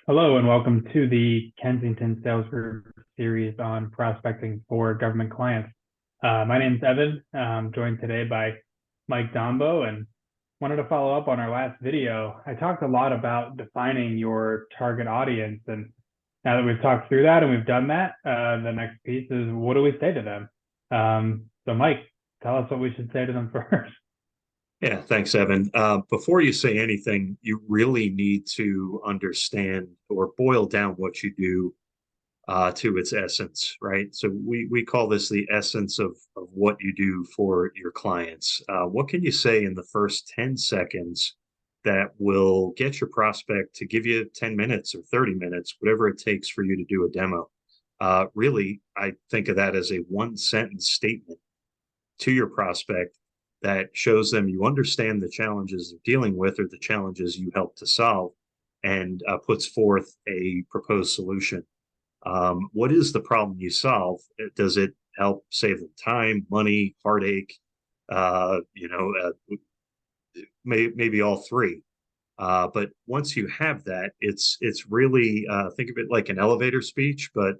Hello and welcome to the Kensington Sales Group series on prospecting for government clients. My name is Evan. I'm joined today by Mike Dombo, and wanted to follow up on our last video. I talked a lot about defining your target audience, and now that we've talked through that and we've done that, the next piece is what do we say to them? So Mike, tell us what we should say to them first. Yeah, thanks, Evan. Before you say anything, you really need to understand or boil down what you do to its essence, right? So we call this the essence of what you do for your clients. What can you say in the first 10 seconds that will get your prospect to give you 10 minutes or 30 minutes, whatever it takes for you to do a demo? Really, I think of that as a one sentence statement to your prospect that shows them you understand the challenges they're dealing with or the challenges you help to solve, and puts forth a proposed solution. What is the problem you solve? Does it help save them time, money, heartache? Maybe all three. But once you have that, it's really think of it like an elevator speech, but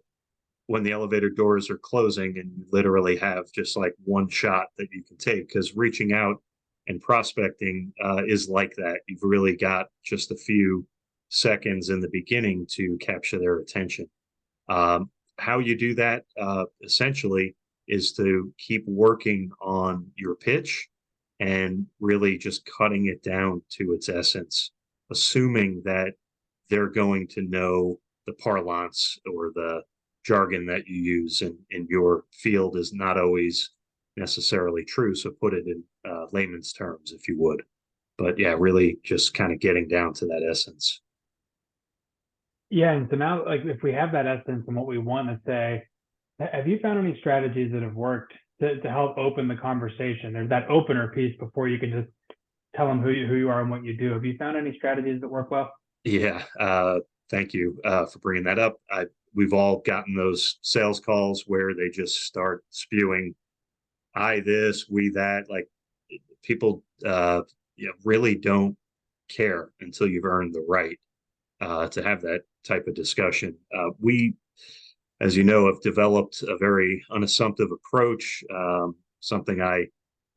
when the elevator doors are closing and you literally have just like one shot that you can take, because reaching out and prospecting is like that. You've really got just a few seconds in the beginning to capture their attention. How you do that essentially is to keep working on your pitch and really just cutting it down to its essence, assuming that they're going to know the parlance or the jargon that you use in your field is not always necessarily true. So put it in layman's terms, if you would. But yeah, really just kind of getting down to that essence. Yeah, and so now, like, if we have that essence and what we want to say, have you found any strategies that have worked to help open the conversation? There's that opener piece before you can just tell them who you are and what you do. Have you found any strategies that work well? Yeah, thank you for bringing that up. We've all gotten those sales calls where they just start spewing, I this, we that. Like people, really don't care until you've earned the right to have that type of discussion. We, as you know, have developed a very unassumptive approach, something I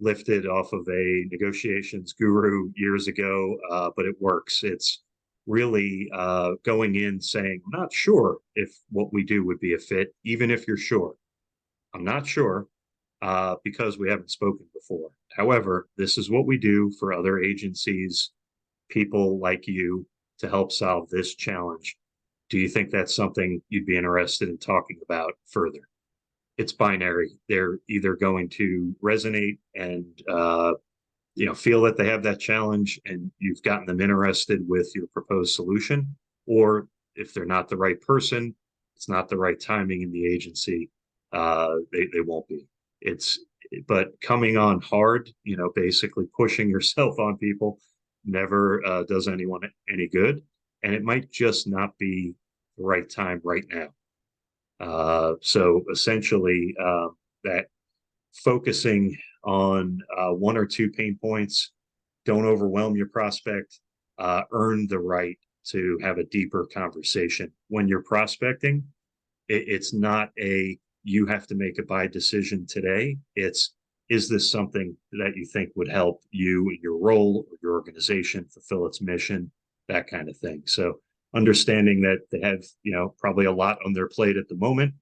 lifted off of a negotiations guru years ago, but it works. It's really going in saying, I'm not sure if what we do would be a fit, even if you're sure. I'm not sure because we haven't spoken before. However, this is what we do for other agencies, people like you, to help solve this challenge. Do you think that's something you'd be interested in talking about further? It's binary. They're either going to resonate and feel that they have that challenge and you've gotten them interested with your proposed solution, or if they're not the right person, it's not the right timing in the agency, they won't be. It's but coming on hard, basically pushing yourself on people never does anyone any good, and it might just not be the right time right now. So essentially, that focusing on one or two pain points, don't overwhelm your prospect, earn the right to have a deeper conversation. When you're prospecting, it's not a you have to make a buy decision today. It's is this something that you think would help you in your role or your organization fulfill its mission, that kind of thing. So understanding that they have, probably a lot on their plate at the moment,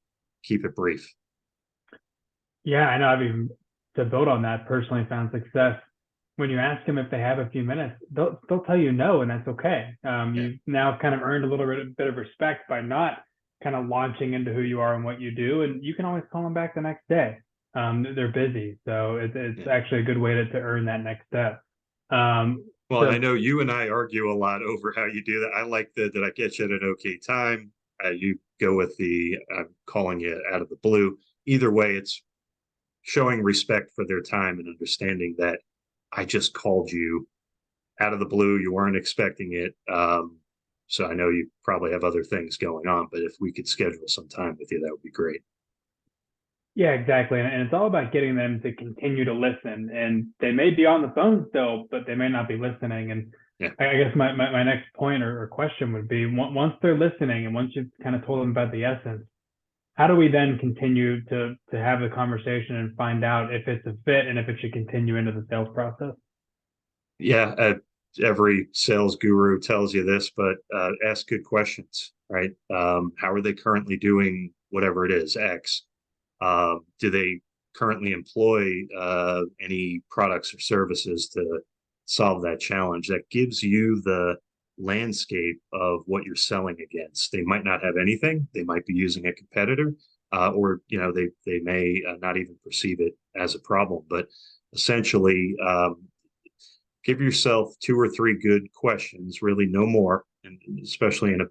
keep it brief. Yeah, I know. I've even to build on that personally found success. When you ask them if they have a few minutes, they'll tell you no, and that's okay. Yeah. You've now kind of earned a little bit of respect by not kind of launching into who you are and what you do, and you can always call them back the next day. They're busy, so it's Yeah. actually a good way to earn that next step. Um, Well, and I so know you and I argue a lot over how you do that. I like that I get you at an okay time. You go with the I'm calling you out of the blue. Either way, it's showing respect for their time and understanding that I just called you out of the blue. You weren't expecting it. So I know you probably have other things going on, but if we could schedule some time with you, that would be great. yeah, exactly. And it's all about getting them to continue to listen. And they may be on the phone still, but they may not be listening. And Yeah. I guess my next point or question would be, once they're listening and once you've kind of told them about the essence, how do we then continue to have the conversation and find out if it's a fit and if it should continue into the sales process? Yeah, every sales guru tells you this, but ask good questions, right? How are they currently doing whatever it is, X? Do they currently employ any products or services to solve that challenge? That gives you the landscape of what you're selling against. They might not have anything. They might be using a competitor, or they may not even perceive it as a problem. But essentially, give yourself 2 or 3 good questions, really no more, and especially in an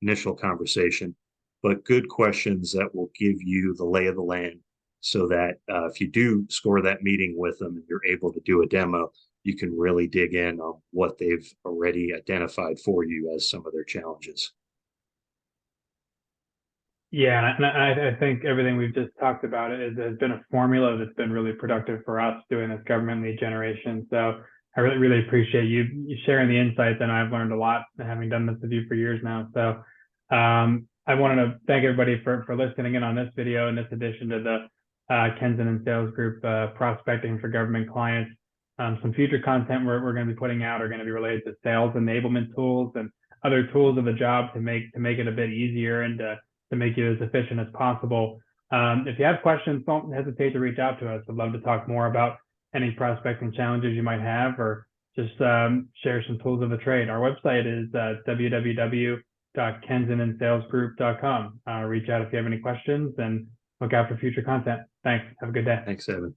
initial conversation, but good questions that will give you the lay of the land so that if you do score that meeting with them and you're able to do a demo, you can really dig in on what they've already identified for you as some of their challenges. Yeah, and I think everything we've just talked about has been a formula that's been really productive for us doing this government lead generation. So I really appreciate you sharing the insights, and I've learned a lot having done this with you for years now. So I wanted to thank everybody for listening in on this video in this edition to the Kensington Sales Group prospecting for government clients. Some future content we're going to be putting out are going to be related to sales enablement tools and other tools of the job to make it a bit easier and to make you as efficient as possible. If you have questions, don't hesitate to reach out to us. I'd love to talk more about any prospecting challenges you might have, or just share some tools of the trade. Our website is www.kensingtonsalesgroup.com. Reach out if you have any questions and look out for future content. Thanks. Have a good day. Thanks, Evan.